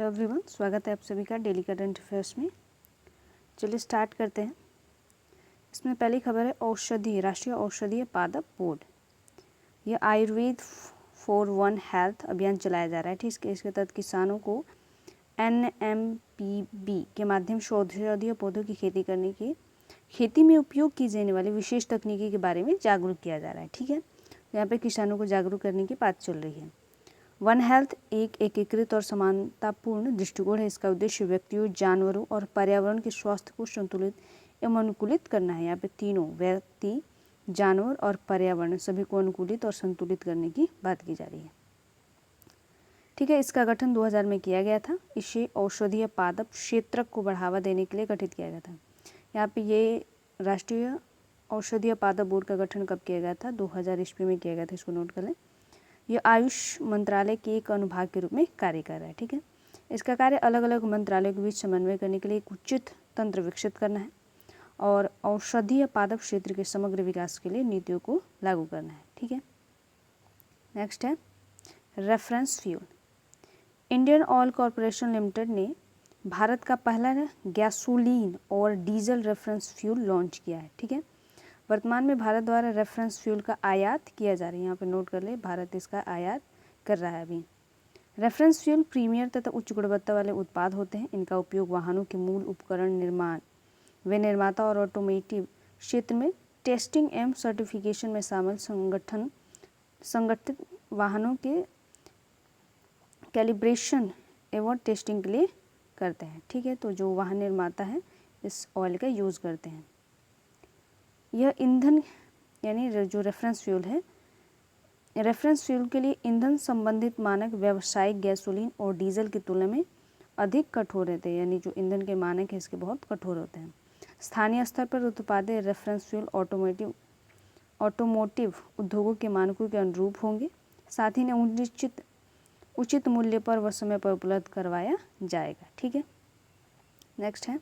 Everyone, स्वागत है आप सभी का डेली करंट अफेयर्स में। चलिए स्टार्ट करते हैं। इसमें पहली खबर है राष्ट्रीय औषधीय पादप बोर्ड। यह आयुर्वेद फॉर वन हेल्थ अभियान चलाया जा रहा है। ठीक, इसके तहत किसानों को NMPB के माध्यम से औषधीय पौधों की खेती में उपयोग की जाने वाली विशेष तकनीकी के बारे में जागरूक किया जा रहा है। ठीक है, यहाँ पे किसानों को जागरूक करने की बात चल रही है। वन हेल्थ एक एकीकृत और समानतापूर्ण दृष्टिकोण है। इसका उद्देश्य व्यक्तियों, जानवरों और पर्यावरण के स्वास्थ्य को संतुलित एवं अनुकूलित करना है। यहाँ पे तीनों, व्यक्ति, जानवर और पर्यावरण, सभी को अनुकूलित और संतुलित करने की बात की जा रही है। ठीक है, इसका गठन 2000 में किया गया था। इसे औषधीय पादप क्षेत्र को बढ़ावा देने के लिए गठित किया गया था। यहाँ पे ये राष्ट्रीय औषधीय पादप बोर्ड का गठन कब किया गया था? 2000 ईस्वी में किया गया था। इसको नोट कर लें। यह आयुष मंत्रालय के एक अनुभाग के रूप में कार्य कर रहा है। ठीक है, इसका कार्य अलग अलग मंत्रालयों के बीच समन्वय करने के लिए एक उचित तंत्र विकसित करना है और औषधीय पादप क्षेत्र के समग्र विकास के लिए नीतियों को लागू करना है। ठीक है, नेक्स्ट है reference fuel. Indian oil corporation limited ने भारत का पहला गैसोलीन और डीजल रेफरेंस फ्यूल लॉन्च किया है। ठीक है, वर्तमान में भारत द्वारा रेफरेंस फ्यूल का आयात किया जा रहा है। यहाँ पे नोट कर ले, भारत इसका आयात कर रहा है अभी। रेफरेंस फ्यूल प्रीमियर तथा उच्च गुणवत्ता वाले उत्पाद होते हैं। इनका उपयोग वाहनों के मूल उपकरण निर्माण, वे निर्माता और ऑटोमोटिव क्षेत्र में टेस्टिंग एवं सर्टिफिकेशन में शामिल संगठित वाहनों के कैलिब्रेशन एवं टेस्टिंग के लिए करते हैं। ठीक है, तो जो वाहन निर्माता है इस ऑयल का यूज़ करते हैं। यह ईंधन यानी जो रेफरेंस फ्यूल है, रेफरेंस फ्यूल के लिए ईंधन संबंधित मानक व्यावसायिक गैसोलीन और डीजल की तुलना में अधिक कठोर रहते हैं। यानी जो ईंधन के मानक है इसके बहुत कठोर होते हैं। स्थानीय स्तर पर उत्पादित रेफरेंस फ्यूल ऑटोमोटिव उद्योगों के मानकों के अनुरूप होंगे। साथ ही उचित मूल्य पर व समय पर उपलब्ध करवाया जाएगा। ठीक है, नेक्स्ट है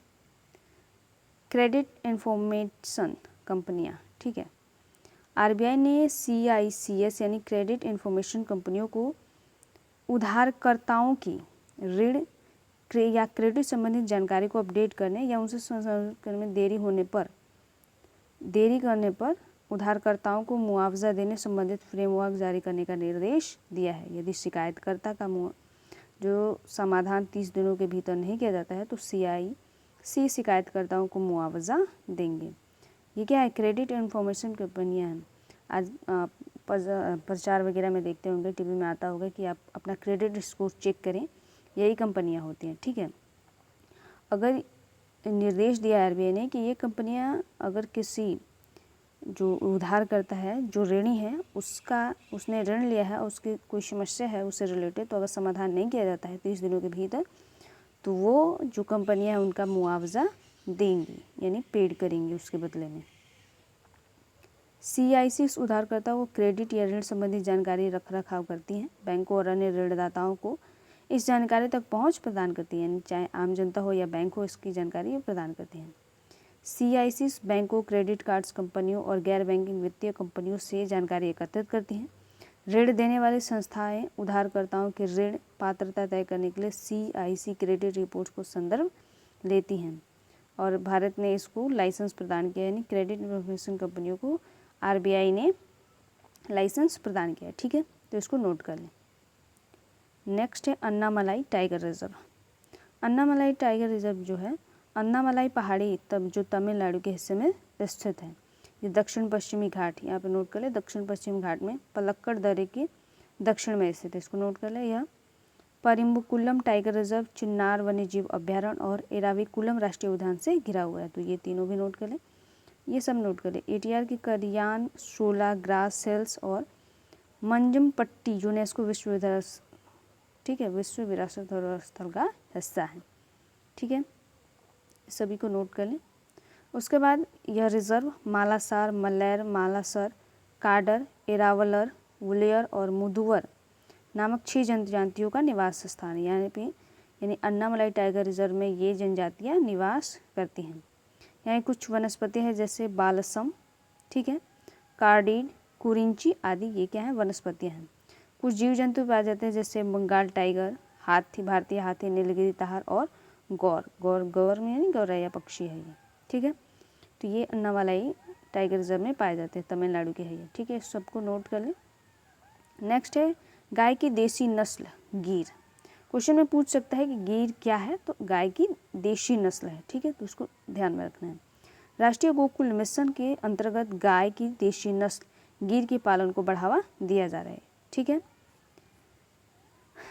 क्रेडिट इन्फॉर्मेशन कंपनियां। ठीक है, RBI ने CICS यानी क्रेडिट इन्फॉर्मेशन कंपनियों को उधारकर्ताओं की ऋण या क्रेडिट संबंधित जानकारी को अपडेट करने या उनसे संसाधित करने में देरी करने पर उधारकर्ताओं को मुआवजा देने संबंधित फ्रेमवर्क जारी करने का निर्देश दिया है। यदि शिकायतकर्ता का जो समाधान 30 दिनों के भीतर नहीं किया जाता है तो CIC शिकायतकर्ताओं को मुआवजा देंगे। ये क्या है? क्रेडिट इन्फॉर्मेशन कंपनियां हैं। आज प्रचार वगैरह में देखते होंगे, टीवी में आता होगा कि आप अपना क्रेडिट स्कोर चेक करें, यही कंपनियां होती हैं। ठीक है, अगर निर्देश दिया RBI ने कि ये कंपनियां अगर किसी जो उधार करता है, जो ऋणी है, उसने ऋण लिया है, उसकी कोई समस्या है उससे रिलेटेड, तो अगर समाधान नहीं किया जाता है 30 दिनों के भीतर तो वो जो कंपनियां हैं उनका मुआवजा देंगी, यानी पेड करेंगी उसके बदले में। CIC उधारकर्ता को क्रेडिट या ऋण संबंधी जानकारी रखाव करती हैं। बैंकों और अन्य ऋणदाताओं को इस जानकारी तक पहुंच प्रदान करती है, चाहे आम जनता हो या बैंक हो, इसकी जानकारी प्रदान करती हैं। CIC बैंकों, क्रेडिट कार्ड्स कंपनियों और गैर बैंकिंग वित्तीय कंपनियों से जानकारी एकत्रित करती हैं। ऋण देने वाली संस्थाएं उधारकर्ताओं की ऋण पात्रता तय करने के लिए CIC क्रेडिट रिपोर्ट को संदर्भ लेती हैं और भारत ने इसको लाइसेंस प्रदान किया, यानी क्रेडिट इन्फॉर्मेशन कंपनियों को RBI ने लाइसेंस प्रदान किया। ठीक है, तो इसको नोट कर लें। नेक्स्ट है Annamalai tiger reserve. Annamalai tiger reserve जो है, अन्नामलाई पहाड़ी जो तमिलनाडु के हिस्से में स्थित है। ये दक्षिण पश्चिमी घाट, यहाँ पे नोट कर ले, दक्षिण पश्चिम घाट में पलक्कड़ दर्रे के दक्षिण में स्थित है। इसको नोट कर ले। यह परिम्बकुलम टाइगर रिजर्व, चिन्नार वन्यजीव अभ्यारण्य और एराविकुलम राष्ट्रीय उद्यान से घिरा हुआ है। तो ये तीनों भी नोट कर ले, ये सब नोट कर ले। ATR की करियान, शोला, ग्रास सेल्स और मंजमपट्टी यूनेस्को विश्व विरासत, ठीक है, विश्व विरासत धरोहर स्थल का हिस्सा है। ठीक है, सभी को नोट कर लें। उसके बाद यह रिजर्व मालासार, मल्लैर, मालासर, काडर, एरावलर, वुलेयर और मुदुवर नामक 6 जनजातियों का निवास स्थान है। यानी अन्नामलाई टाइगर रिजर्व में ये जनजातियाँ निवास करती हैं। यहाँ कुछ वनस्पति है जैसे बालसम, ठीक है, कार्डिड, कुरिंची आदि, ये क्या है? वनस्पतियाँ हैं। कुछ जीव जंतु पाए जाते हैं जैसे बंगाल टाइगर, हाथी, भारतीय हाथी, नीलगिरी ताहर और गौर में यानी गौरैया पक्षी है ये, ठीक है। तो ये अन्नामलाई टाइगर रिजर्व में पाए जाते हैं, तमिलनाडु के है ये, ठीक है। इस सबको नोट कर लें। नेक्स्ट है गाय की देसी नस्ल गीर। क्वेश्चन में पूछ सकता है कि गीर क्या है, तो गाय की देशी नस्ल है, ठीक है, तो उसको ध्यान में रखना है। राष्ट्रीय गोकुल मिशन के अंतर्गत गाय की देशी नस्ल गीर के पालन को बढ़ावा दिया जा रहा है, ठीक है।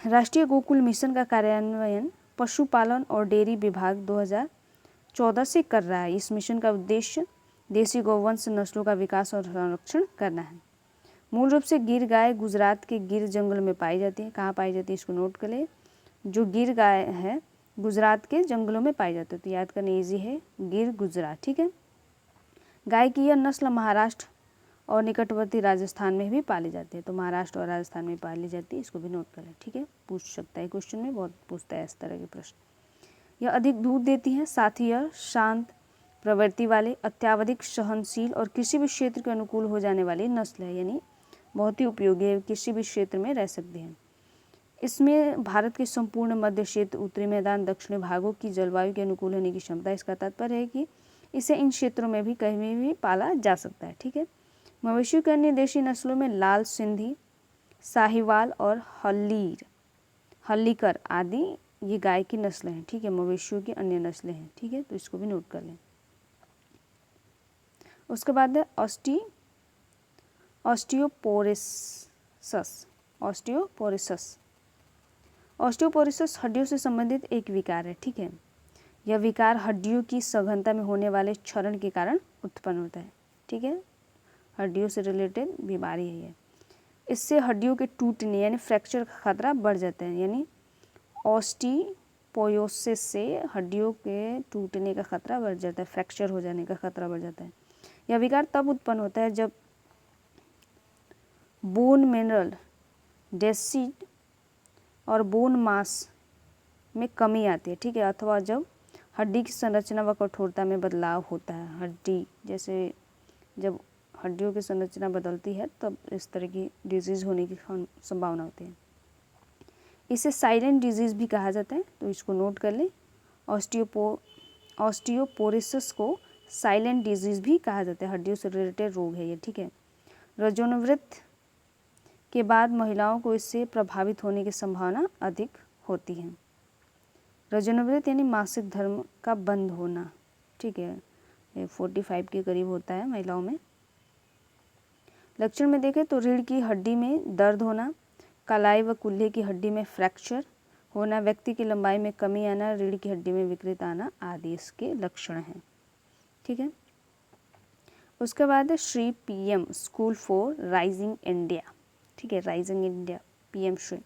राष्ट्रीय गोकुल मिशन का कार्यान्वयन पशुपालन और डेयरी विभाग 2014 से कर रहा है। इस मिशन का उद्देश्य देसी गौवंश नस्लों का विकास और संरक्षण करना है। मूल रूप से गिर गाय गुजरात के गिर जंगल में पाई जाती है। कहाँ पाई जाती है इसको नोट कर ले। जो गिर गाय है गुजरात के जंगलों में पाई जाती है, तो याद करना इजी है, गिर गुजरात, ठीक है। गाय की यह नस्ल महाराष्ट्र और निकटवर्ती राजस्थान में भी पाली जाती है, तो महाराष्ट्र और राजस्थान में पाली जाती है, इसको भी नोट कर लें, ठीक है। पूछ सकता है क्वेश्चन में, बहुत पूछता है इस तरह के प्रश्न। यह अधिक दूध देती है, साथ ही यह शांत प्रवृत्ति वाले, अत्यावधिक सहनशील और किसी भी क्षेत्र के अनुकूल हो जाने वाली नस्ल है, यानी बहुत ही उपयोगी है, किसी भी क्षेत्र में रह सकती है। इसमें भारत के संपूर्ण मध्य क्षेत्र, उत्तरी मैदान, दक्षिणी भागों की जलवायु के अनुकूल होने की क्षमता। इसका तात्पर्य है कि इसे इन क्षेत्रों में भी कहीं भी पाला जा सकता है, ठीक है। मवेशियों की अन्य देशी नस्लों में लाल सिंधी, साहिवाल और हल्लीकर आदि ये गाय की नस्लें हैं, ठीक है। मवेशियों की अन्य नस्लें हैं, ठीक है, तो इसको भी नोट कर लें। उसके बाद है ऑस्टियोपोरोसिस हड्डियों से संबंधित एक विकार है, ठीक है। यह विकार हड्डियों की सघनता में होने वाले क्षरण के कारण उत्पन्न होता है, ठीक है। हड्डियों से रिलेटेड बीमारी है ये। इससे हड्डियों के टूटने यानी फ्रैक्चर का खतरा बढ़ जाता है, यानी ऑस्टियोपोरोसिस से हड्डियों के टूटने का खतरा बढ़ जाता है, फ्रैक्चर हो जाने का खतरा बढ़ जाता है। यह विकार तब उत्पन्न होता है जब बोन मिनरल डेफिसिट और बोन मास में कमी आती है, ठीक है, अथवा जब हड्डी की संरचना व कठोरता में बदलाव होता है। हड्डी जैसे जब हड्डियों की संरचना बदलती है तब इस तरह की डिजीज़ होने की संभावना होती है। इसे साइलेंट डिजीज़ भी कहा जाता है, तो इसको नोट कर लें। ऑस्टियोपोरोसिस को साइलेंट डिजीज़ भी कहा जाता है, हड्डियों से रिलेटेड रोग है ये, ठीक है। रजोनवृत्ति के बाद महिलाओं को इससे प्रभावित होने की संभावना अधिक होती है। रजोनवृत्ति यानी मासिक धर्म का बंद होना, ठीक है, 45 के करीब होता है महिलाओं में। लक्षण में देखें तो रीढ़ की हड्डी में दर्द होना, कलाई व कूल्हे की हड्डी में फ्रैक्चर होना, व्यक्ति की लंबाई में कमी आना, रीढ़ की हड्डी में विकृत आना आदि इसके लक्षण हैं, ठीक है। उसके बाद Shri PM school for rising India, ठीक है, rising India PM Shri.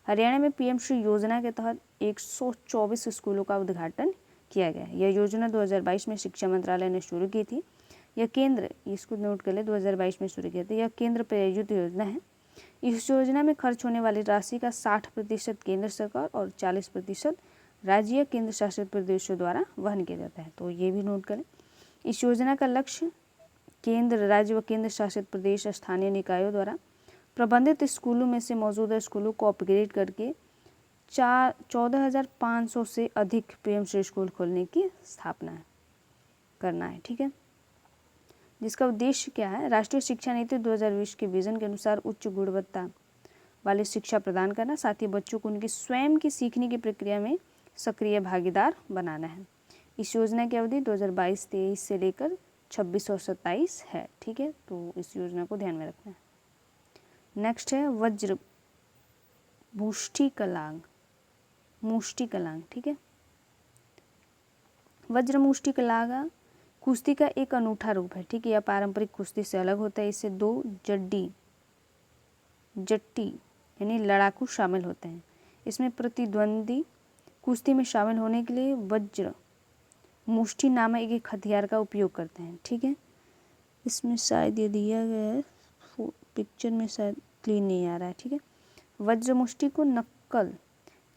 Haryana में पीएम श्री योजना के तहत 124 स्कूलों का उद्घाटन किया गया। यह योजना 2022 में शिक्षा मंत्रालय ने शुरू की थी। यह केंद्र, इसको नोट कर ले, 2022 में शुरू किया था। यह केंद्र प्रायोजित योजना है। इस योजना में खर्च होने वाली राशि का 60% केंद्र सरकार और 40% राज्य या केंद्र शासित प्रदेशों द्वारा वहन किया जाता है, तो ये भी नोट करें। इस योजना का लक्ष्य केंद्र, राज्य व केंद्र शासित प्रदेश, स्थानीय निकायों द्वारा प्रबंधित स्कूलों में से मौजूदा स्कूलों को अपग्रेड करके 14,500 से अधिक पीएम श्री स्कूल खोलने की स्थापना करना है, ठीक है। जिसका उद्देश्य क्या है, राष्ट्रीय शिक्षा नीति 2020 के विजन के अनुसार उच्च गुणवत्ता वाली शिक्षा प्रदान करना, साथ ही बच्चों को उनकी स्वयं की सीखने की प्रक्रिया में सक्रिय भागीदार बनाना है। इस योजना की अवधि 2022-23 से लेकर 26 और 27 है, ठीक है, तो इस योजना को ध्यान में रखना है। नेक्स्ट है वज्र मुष्टिकलांग, ठीक है। वज्र मुष्टिकलांग कुश्ती का एक अनूठा रूप है, ठीक है। यह पारंपरिक कुश्ती से अलग होता है। इससे 2 जट्टी यानी लड़ाकू शामिल होते हैं। इसमें प्रतिद्वंदी कुश्ती में शामिल होने के लिए वज्र मुष्टि नामक एक हथियार का उपयोग करते हैं, ठीक है। इसमें शायद ये दिया गया है, पिक्चर में शायद क्लीन नहीं आ रहा है, ठीक है। वज्र मुष्टि को नक्कल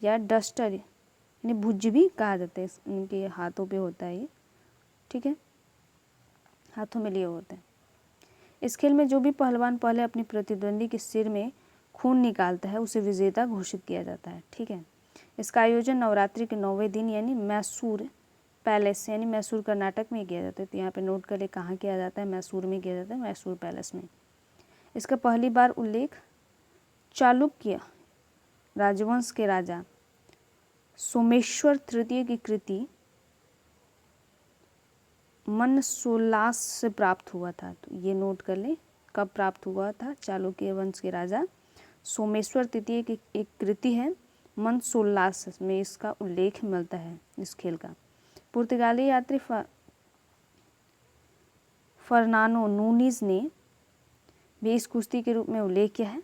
या डस्टर यानी भुज भी कहा जाता है। इनके हाथों पे होता है ये, ठीक है, हाथों में लिए होते हैं। इस खेल में जो भी पहलवान पहले अपनी प्रतिद्वंदी के सिर में खून निकालता है उसे विजेता घोषित किया जाता है, ठीक है। इसका आयोजन नवरात्रि के 9वें दिन यानी मैसूर पैलेस यानी मैसूर कर्नाटक में किया जाता है। तो यहाँ पे नोट कर ले कहाँ किया जाता है, मैसूर में किया जाता है, मैसूर पैलेस में। इसका पहली बार उल्लेख चालुक्य राजवंश के राजा सोमेश्वर तृतीय की कृति मनसोल्लास से प्राप्त हुआ था। तो ये नोट कर ले कब प्राप्त हुआ था, चालुक्य वंश के राजा सोमेश्वर तृतीय की एक कृति है मनसोल्लास में इसका उल्लेख मिलता है इस खेल का। पुर्तगाली यात्री फर्नानो नूनीज ने भी इस कुश्ती के रूप में उल्लेख किया है।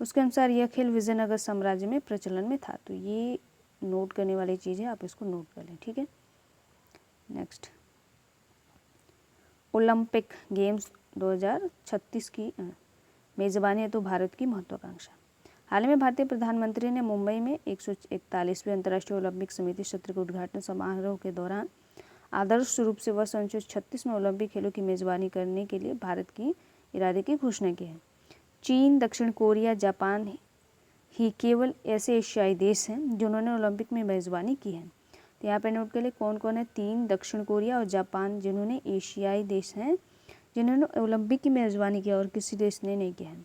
उसके अनुसार यह खेल विजयनगर साम्राज्य में प्रचलन में था। तो ये नोट करने वाली चीज़ है, आप इसको नोट कर लें, ठीक है। नेक्स्ट, ओलंपिक गेम्स 2036 की मेज़बानी है तो भारत की महत्वाकांक्षा। हाल में भारतीय प्रधानमंत्री ने मुंबई में 141वें अंतर्राष्ट्रीय ओलंपिक समिति सत्र के उद्घाटन समारोह के दौरान आदर्श रूप से वर्ष 1936 में ओलंपिक खेलों की मेज़बानी करने के लिए भारत की इरादे की घोषणा की है। चीन, दक्षिण कोरिया, जापान ही केवल ऐसे एशियाई देश हैं जिन्होंने ओलंपिक में मेज़बानी की है। तो यहाँ पे नोट कर ले कौन कौन है, चीन, दक्षिण कोरिया और जापान जिन्होंने एशियाई देश हैं जिन्होंने ओलंपिक की मेज़बानी की और किसी देश ने नहीं किया है।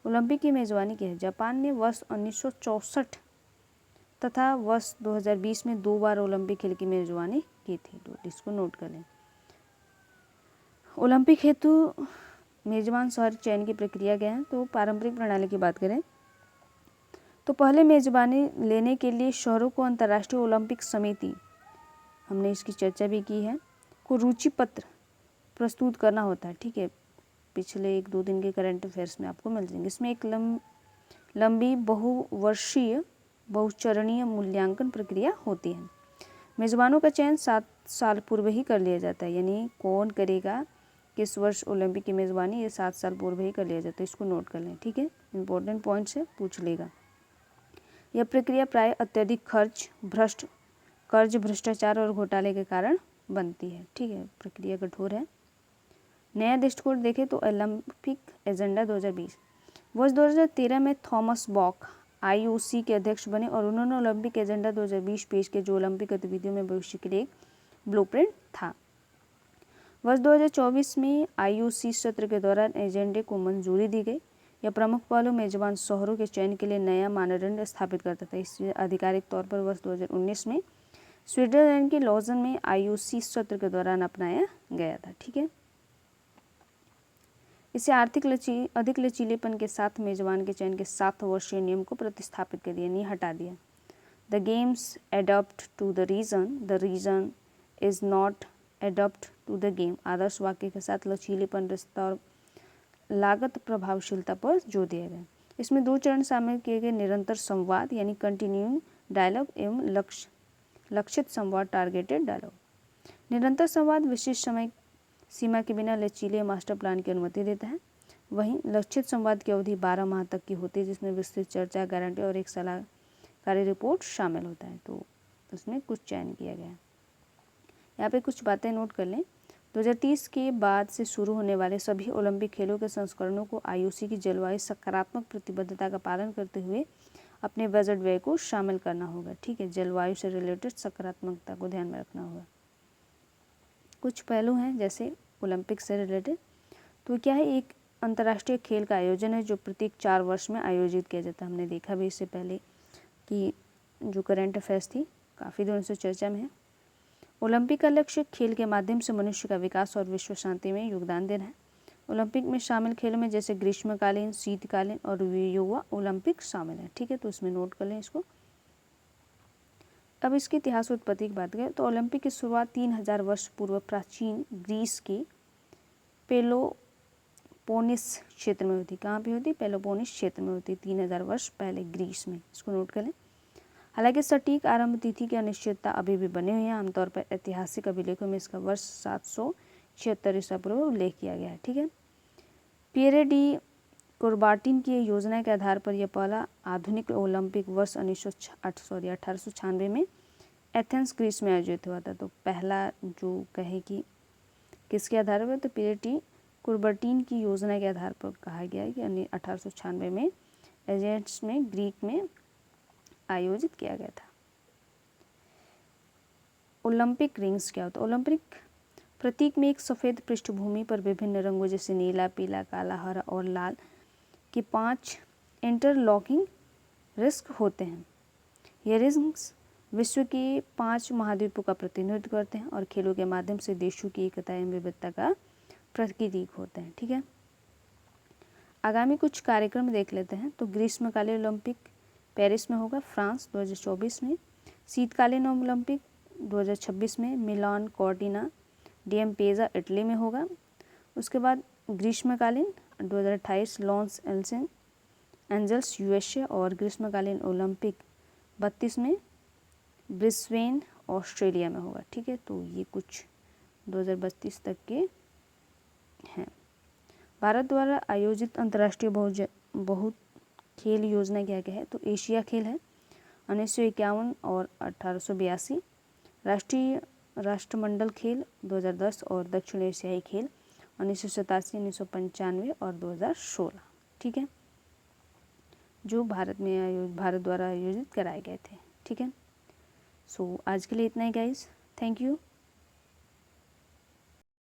ओलंपिक की मेज़बानी की है जापान ने वर्ष 1964 तथा वर्ष 2020 में 2 बार ओलंपिक खेल की मेज़बानी की थी। तो इसको नोट कर लें। ओलंपिक हेतु मेज़बान शहर चयन की प्रक्रिया क्या है, तो पारंपरिक प्रणाली की बात करें तो पहले मेज़बानी लेने के लिए शहरों को अंतर्राष्ट्रीय ओलंपिक समिति, हमने इसकी चर्चा भी की है, को रुचि पत्र प्रस्तुत करना होता है, ठीक है। पिछले 1-2 दिन के करंट अफेयर्स में आपको मिल जाएंगे। इसमें एक लंबी बहुवर्षीय बहुचरणीय मूल्यांकन प्रक्रिया होती है। मेज़बानों का चयन 7 साल पूर्व ही कर लिया जाता है, यानी कौन करेगा किस वर्ष ओलंपिक की मेज़बानी, ये 7 साल पूर्व ही कर लिया जाता है। इसको नोट कर लें, ठीक है। इंपॉर्टेंट पॉइंट्स है, पूछ लेगा। यह प्रक्रिया प्राय अत्यधिक कर्ज, भ्रष्टाचार और घोटाले के कारण बनती है, ठीक है। प्रक्रिया कठोर है। नया दृष्टिकोण देखें तो ओलंपिक एजेंडा 2020 वर्ष 2013 में थॉमस बॉक IOC के अध्यक्ष बने और उन्होंने ओलंपिक एजेंडा 2020 पेश किया जो ओलंपिक गतिविधियों में भविष्य के लिए एक ब्लूप्रिंट था। वर्ष 2024 में IOC सत्र के दौरान एजेंडे को मंजूरी दी गई। यह प्रमुख पहलू मेजबान शहरों के चयन के लिए नया मानदंड स्थापित करता था। इसे आधिकारिक तौर पर वर्ष 2019 में स्विट्जरलैंड के लॉजन में IOC सत्र के दौरान अपनाया गया था, ठीक है। इसे अधिक लचीलेपन के साथ मेजबान के चयन के 7 वर्षीय नियम को प्रतिस्थापित कर दिया, नहीं हटा दिया। The games adopt to the region is not adopt to the game. आदर्श वाक्य के साथ लचीलेपन, रिश्ता और लागत प्रभावशीलता पर जोर दिया गया। इसमें 2 चरण शामिल किए गए, निरंतर संवाद यानी कंटिन्यूइंग डायलॉग एवं लक्षित संवाद टारगेटेड डायलॉग। निरंतर संवाद विशिष्ट समय सीमा के बिना लचीले मास्टर प्लान की अनुमति देता है। वहीं लक्षित संवाद की अवधि 12 माह तक की होती है, जिसमें विस्तृत चर्चा, गारंटी और एक सलाहकारी रिपोर्ट शामिल होता है। तो उसमें कुछ चयन किया गया है। यहाँ पे कुछ बातें नोट कर लें। 2030 के बाद से शुरू होने वाले सभी ओलंपिक खेलों के संस्करणों को IOC की जलवायु सकारात्मक प्रतिबद्धता का पालन करते हुए अपने बजट व्यय को शामिल करना होगा, ठीक है। जलवायु से रिलेटेड सकारात्मकता को ध्यान में रखना होगा। कुछ पहलू हैं जैसे ओलंपिक से रिलेटेड, तो क्या है, एक अंतर्राष्ट्रीय खेल का आयोजन है जो प्रत्येक 4 वर्ष में आयोजित किया जाता है। हमने देखा भी इससे पहले कि जो करंट अफेयर्स थी काफ़ी दिनों से चर्चा में है। ओलंपिक का लक्ष्य खेल के माध्यम से मनुष्य का विकास और विश्व शांति में योगदान देना है। ओलंपिक में शामिल खेलों में जैसे ग्रीष्मकालीन, शीतकालीन और युवा ओलंपिक शामिल है, ठीक है। तो इसमें नोट कर लें इसको। अब इसकी इतिहास उत्पत्ति की बात करें तो ओलंपिक की शुरुआत 3000 वर्ष पूर्व प्राचीन ग्रीस के पेलोपोनिस क्षेत्र में होती। कहाँ पे होती? पेलोपोनिस क्षेत्र में होती, 3000 वर्ष पहले ग्रीस में। इसको नोट कर लें। हालांकि सटीक आरंभ तिथि की अनिश्चितता अभी भी बनी हुई है। आमतौर पर ऐतिहासिक अभिलेखों में इसका वर्ष 776 ईसा पूर्व उल्लेख किया गया है, ठीक है। पियरे डी कुर्बाटिन की योजना के आधार पर यह पहला आधुनिक ओलंपिक वर्ष 1896 में एथेंस ग्रीस में आयोजित हुआ था। तो पहला जो कहे कि किसके आधार पर, तो पियरे डी कुर्बाटिन की योजना के आधार पर कहा गया है कि 1896 में एथेंस में ग्रीक में आयोजित किया गया था। ओलंपिक रिंग्स क्या होता है? ओलंपिक प्रतीक में एक सफ़ेद पृष्ठभूमि पर विभिन्न रंगों जैसे नीला, पीला, काला, हरा और लाल के 5 इंटरलॉकिंग रिंग्स होते हैं। ये रिंग्स विश्व के 5 महाद्वीपों का प्रतिनिधित्व करते हैं और खेलों के माध्यम से देशों की एकता एवं विविधता का प्रतीक होते हैं। ठीक है, आगामी कुछ कार्यक्रम देख लेते हैं। तो ग्रीष्मकालीन ओलंपिक पेरिस में होगा, फ्रांस 2024 में। शीतकालीन ओलंपिक 2026 में मिलान कॉर्टिना डिएम्पेजा इटली में होगा। उसके बाद ग्रीष्मकालीन 2028 लॉस एंजल्स यूएसए और ग्रीष्मकालीन ओलंपिक 32 में ब्रिस्बेन ऑस्ट्रेलिया में होगा। ठीक है, तो ये कुछ 2032 तक के हैं। भारत द्वारा आयोजित अंतर्राष्ट्रीय बहुत खेल योजना क्या क्या है? तो एशिया खेल है 1951 और 1882, राष्ट्रीय राष्ट्रमंडल खेल 2010 और दक्षिण एशियाई खेल 1987, 1995 और 2016। ठीक है, जो भारत द्वारा आयोजित कराए गए थे। ठीक है, सो आज के लिए इतना ही गाइस, थैंक यू।